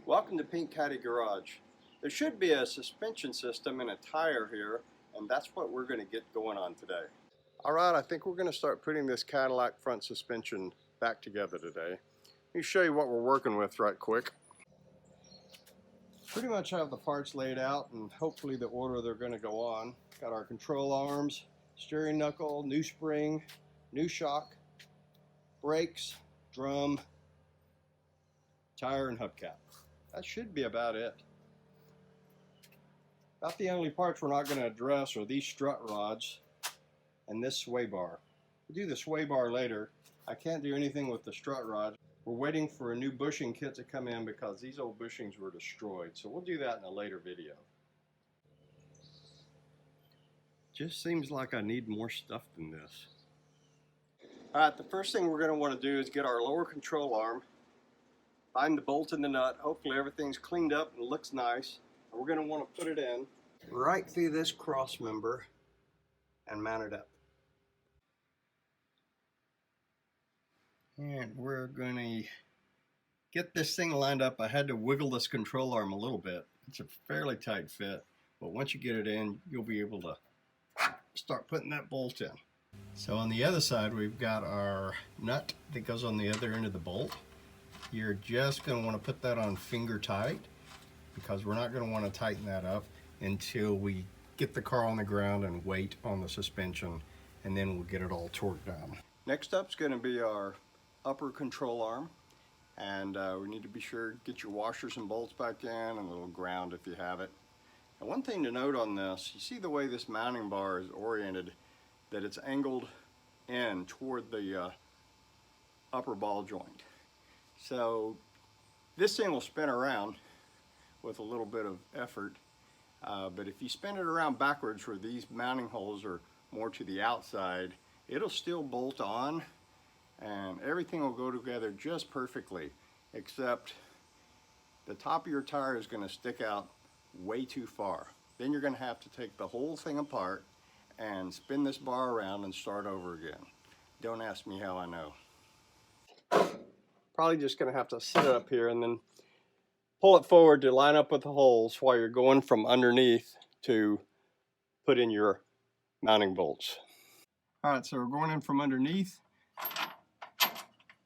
Welcome to Pink Caddy Garage. There should be a suspension system and a tire here, and that's what we're going to get going on today. Alright, I think we're going to start putting this Cadillac front suspension back together today. Let me show you what we're working with right quick. Pretty much have the parts laid out and hopefully the order they're going to go on. Got our control arms, steering knuckle, new spring, new shock, brakes, drum, tire, and hubcap. That should be about it. About the only parts we're not going to address are these strut rods and this sway bar. We'll do the sway bar later. I can't do anything with the strut rods. We're waiting for a new bushing kit to come in because these old bushings were destroyed. So we'll do that in a later video. Just seems like I need more stuff than this. Alright, the first thing we're going to want to do is get our lower control arm, find the bolt and the nut. Hopefully everything's cleaned up and looks nice. And we're going to want to put it in right through this cross member and mount it up. And we're going to get this thing lined up. I had to wiggle this control arm a little bit. It's a fairly tight fit, but once you get it in, you'll be able to start putting that bolt in. So on the other side, we've got our nut that goes on the other end of the bolt. You're just going to want to put that on finger tight because we're not going to want to tighten that up until we get the car on the ground and wait on the suspension, and then we'll get it all torqued down. Next up is going to be our upper control arm, and we need to be sure to get your washers and bolts back in and a little ground if you have it. And one thing to note on this, you see the way this mounting bar is oriented, that it's angled in toward the upper ball joint. So this thing will spin around with a little bit of effort, but if you spin it around backwards where these mounting holes are more to the outside, it'll still bolt on and everything will go together just perfectly, except the top of your tire is going to stick out way too far. Then you're going to have to take the whole thing apart and spin this bar around and start over again. Don't ask me how I know. Probably just going to have to sit it up here and then pull it forward to line up with the holes while you're going from underneath to put in your mounting bolts. Alright, so we're going in from underneath.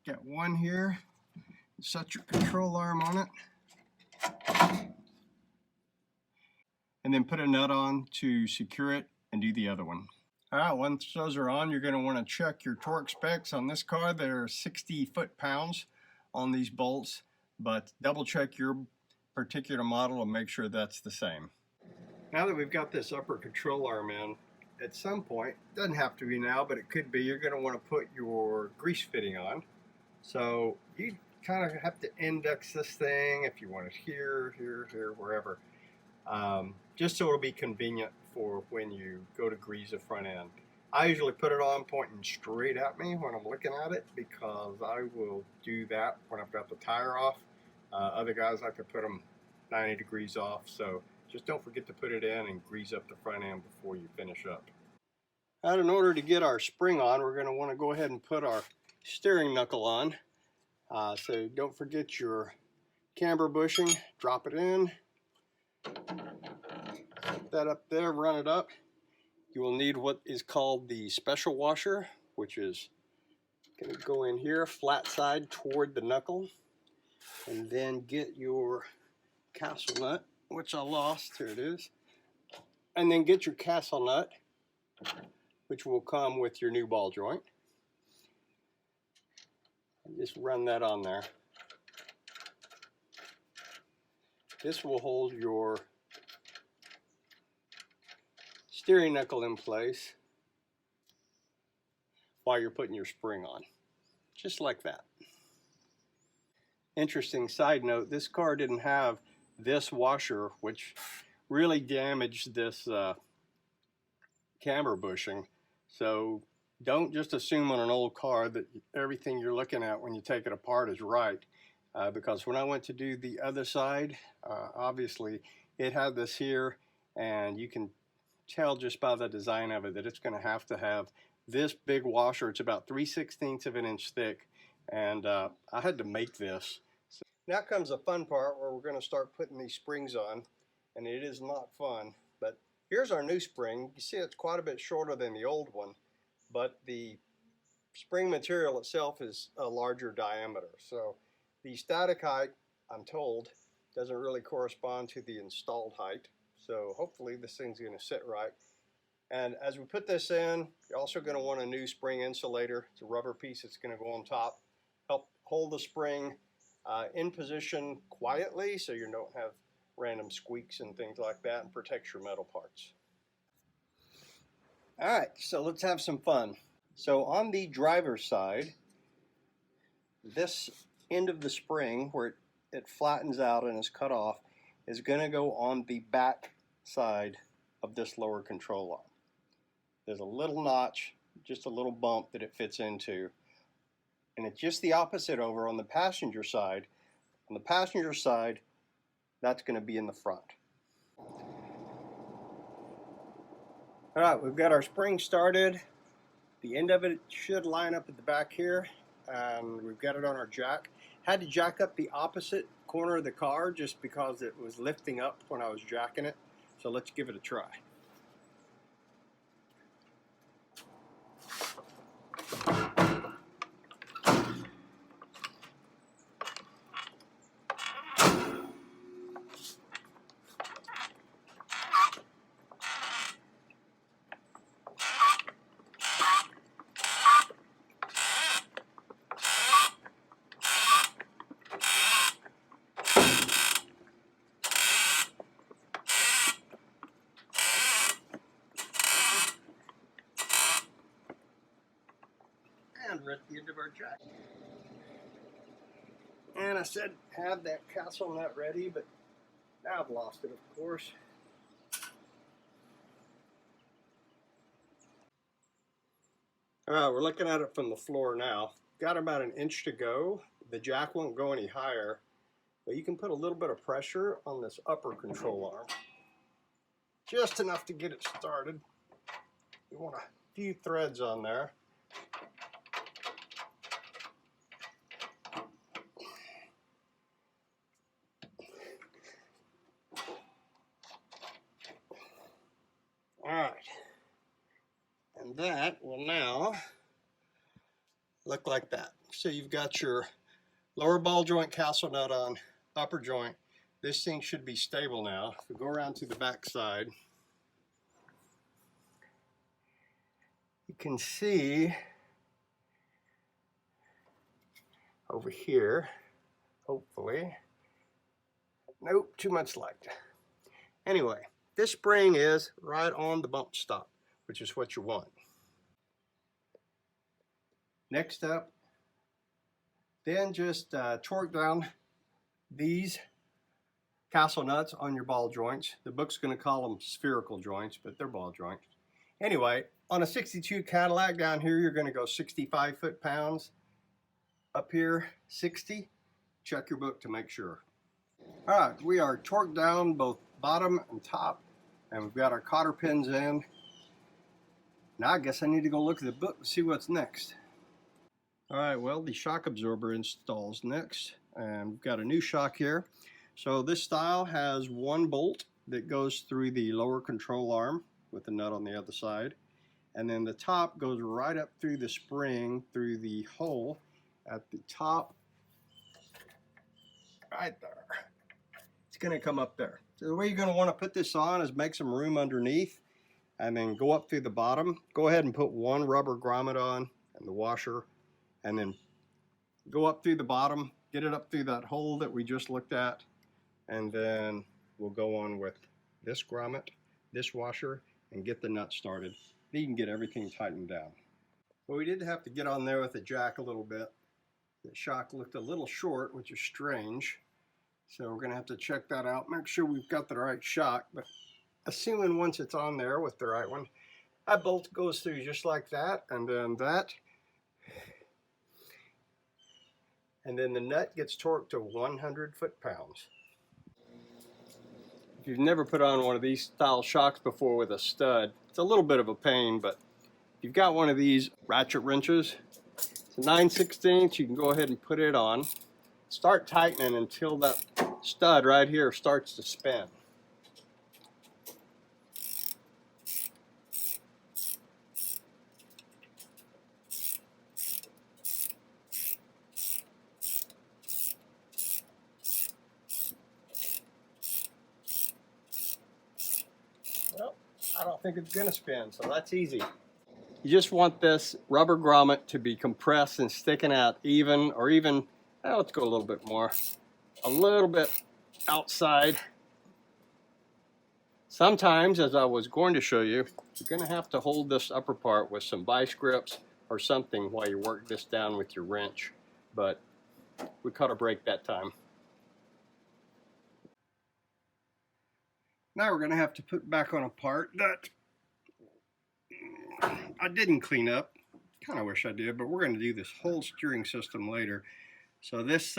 Got one here. Set your control arm on it. And then put a nut on to secure it and do the other one. Alright, once those are on, you're going to want to check your torque specs on this car. They're 60 foot-pounds on these bolts, but double check your particular model and make sure that's the same. Now that we've got this upper control arm in, at some point, doesn't have to be now, but it could be, you're going to want to put your grease fitting on. So you kind of have to index this thing if you want it here, here, here, wherever. Just so it'll be convenient for when you go to grease the front end. I usually put it on pointing straight at me when I'm looking at it because I will do that when I've got the tire off. Other guys like to put them 90 degrees off, so just don't forget to put it in and grease up the front end before you finish up. Now, in order to get our spring on, we're going to want to go ahead and put our steering knuckle on. So don't forget your camber bushing, drop it in. Put that up there, run it up. You will need what is called the special washer, which is going to go in here, flat side toward the knuckle. And then get your castle nut, which I lost, here it is. And then get your castle nut, which will come with your new ball joint. And just run that on there. This will hold your steering knuckle in place while you're putting your spring on, just like that. Interesting side note, this car didn't have this washer, which really damaged this camber bushing. So don't just assume on an old car that everything you're looking at when you take it apart is right, because when I went to do the other side, obviously it had this here, and you can tell just by the design of it that it's going to have this big washer. It's about 3/16 of an inch thick, and I had to make this Now comes the fun part where we're going to start putting these springs on, and it is not fun. But here's our new spring. You see it's quite a bit shorter than the old one, but the spring material itself is a larger diameter. So the static height, I'm told, doesn't really correspond to the installed height. So hopefully this thing's going to sit right. And as we put this in, you're also going to want a new spring insulator. It's a rubber piece that's going to go on top, help hold the spring in position quietly so you don't have random squeaks and things like that, and protects your metal parts. All right, so let's have some fun. So on the driver's side, this end of the spring where it flattens out and is cut off is going to go on the back side of this lower control arm. There's a little notch, just a little bump that it fits into. And it's just the opposite over on the passenger side. On the passenger side, that's going to be in the front. All right, we've got our spring started. The end of it should line up at the back here. We've got it on our jack. Had to jack up the opposite corner of the car just because it was lifting up when I was jacking it. So let's give it a try. And we're at the end of our jack. And I said have that castle nut ready, but now I've lost it, of course. All right, we're looking at it from the floor now. Got about an inch to go. The jack won't go any higher, but you can put a little bit of pressure on this upper control arm. Just enough to get it started. You want a few threads on there. Alright, and that will now look like that. So you've got your lower ball joint castle nut on, upper joint. This thing should be stable now. If we go around to the back side, you can see over here, hopefully, nope, too much light. Anyway, this spring is right on the bump stop, which is what you want. Next up, then just torque down these castle nuts on your ball joints. The book's going to call them spherical joints, but they're ball joints. Anyway, on a 62 Cadillac down here, you're going to go 65 foot-pounds. Up here, 60. Check your book to make sure. All right, we are torqued down both bottom and top, and we've got our cotter pins in. Now I guess I need to go look at the book and see what's next. All right, well, the shock absorber installs next, and we've got a new shock here. So this style has one bolt that goes through the lower control arm with the nut on the other side, and then the top goes right up through the spring through the hole at the top right there. It's going to come up there. So the way you're going to want to put this on is make some room underneath and then go up through the bottom. Go ahead and put one rubber grommet on and the washer, and then go up through the bottom, get it up through that hole that we just looked at, and then we'll go on with this grommet, this washer, and get the nut started. Then you can get everything tightened down. Well, we did have to get on there with the jack a little bit. The shock looked a little short, which is strange. So we're going to have to check that out, make sure we've got the right shock. But assuming once it's on there with the right one, that bolt goes through just like that, and then that. And then the nut gets torqued to 100 foot-pounds. If you've never put on one of these style shocks before with a stud, it's a little bit of a pain, but if you've got one of these ratchet wrenches, it's a 9/16, you can go ahead and put it on. start tightening until that stud right here starts to spin. Well, I don't think it's going to spin, so that's easy. You just want this rubber grommet to be compressed and sticking out even, or even, let's go a little bit more, a little bit outside. Sometimes, as I was going to show you, you're going to have to hold this upper part with some vice grips or something while you work this down with your wrench, but we caught a break that time. Now we're going to have to put back on a part that I didn't clean up. Kind of wish I did, but we're going to do this whole steering system later. So this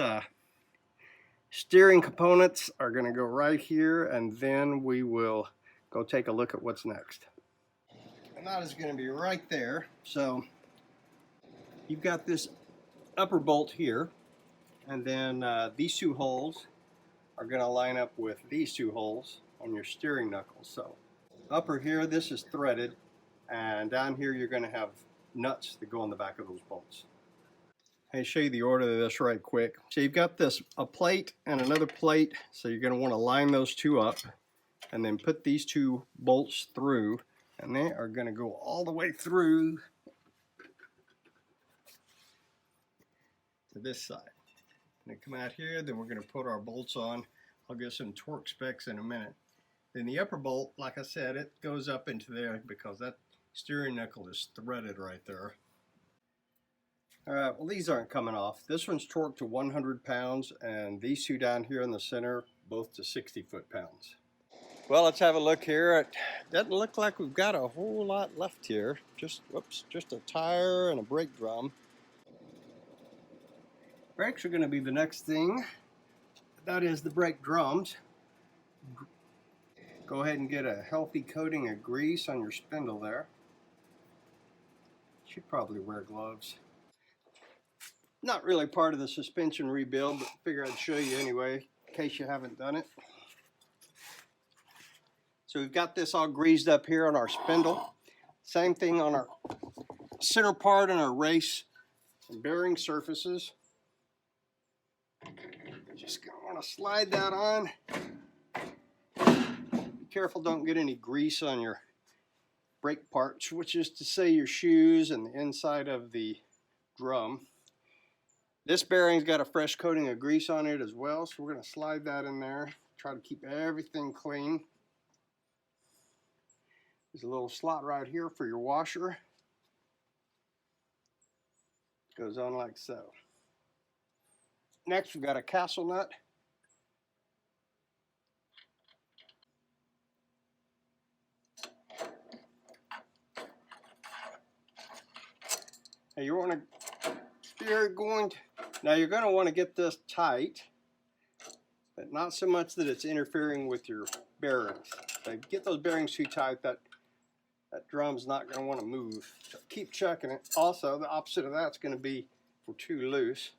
steering components are going to go right here, and then we will go take a look at what's next. And that is going to be right there. So you've got this upper bolt here, and then these two holes are going to line up with these two holes on your steering knuckles. So upper here, this is threaded, and down here you're going to have nuts that go on the back of those bolts. I'll show you the order of this right quick. So you've got a plate and another plate, so you're going to want to line those two up and then put these two bolts through, and they are going to go all the way through to this side. And they come out here, then we're going to put our bolts on. I'll get some torque specs in a minute. Then the upper bolt, like I said, it goes up into there because that steering knuckle is threaded right there. Alright, well, these aren't coming off. This one's torqued to 100 pounds, and these two down here in the center, both to 60 foot-pounds. Well, let's have a look here. It doesn't look like we've got a whole lot left here. Just a tire and a brake drum. Brakes are going to be the next thing. That is the brake drums. Go ahead and get a healthy coating of grease on your spindle there. Should probably wear gloves. Not really part of the suspension rebuild, but figure I'd show you anyway, in case you haven't done it. So we've got this all greased up here on our spindle. Same thing on our center part and our race and bearing surfaces. Just gonna want to slide that on. Be careful, don't get any grease on your brake parts, which is to say your shoes and the inside of the drum. This bearing's got a fresh coating of grease on it as well, so we're going to slide that in there. Try to keep everything clean. There's a little slot right here for your washer. Goes on like so. Next, we've got a castle nut. Now you want to now you're going to want to get this tight, but not so much that it's interfering with your bearings. If you get those bearings too tight, that drum's not going to want to move. So keep checking it. Also, the opposite of that's going to be if we're too loose,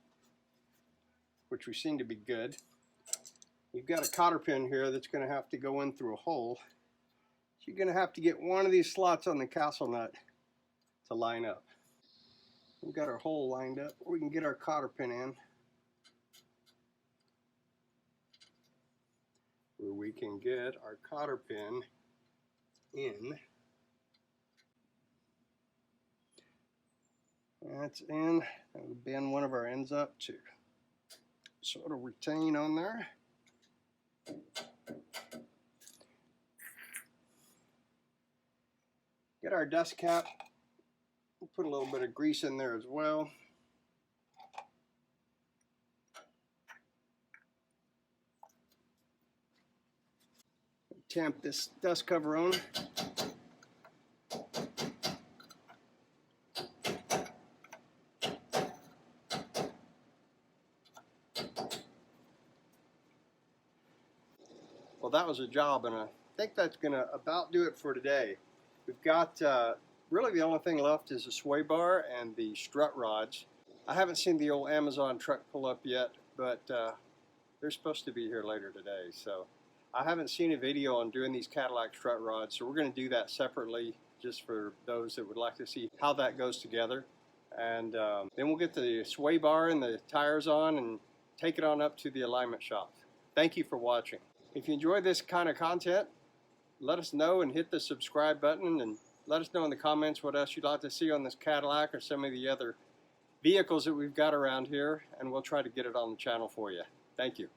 which we seem to be good. You've got a cotter pin here that's going to have to go in through a hole. So you're going to have to get one of these slots on the castle nut to line up. We've got our hole lined up. We can get our cotter pin in, where we can get our cotter pin in. That's in. And we'll bend one of our ends up to sort of retain on there. Get our dust cap. We'll put a little bit of grease in there as well. Tamp this dust cover on. Well, that was a job, and I think that's going to about do it for today. We've got really the only thing left is the sway bar and the strut rods. I haven't seen the old Amazon truck pull up yet, but they're supposed to be here later today. So I haven't seen a video on doing these Cadillac strut rods, so we're going to do that separately just for those that would like to see how that goes together. And then we'll get the sway bar and the tires on and take it on up to the alignment shop. Thank you for watching. If you enjoy this kind of content, let us know and hit the subscribe button, and let us know in the comments what else you'd like to see on this Cadillac or some of the other vehicles that we've got around here, and we'll try to get it on the channel for you. Thank you.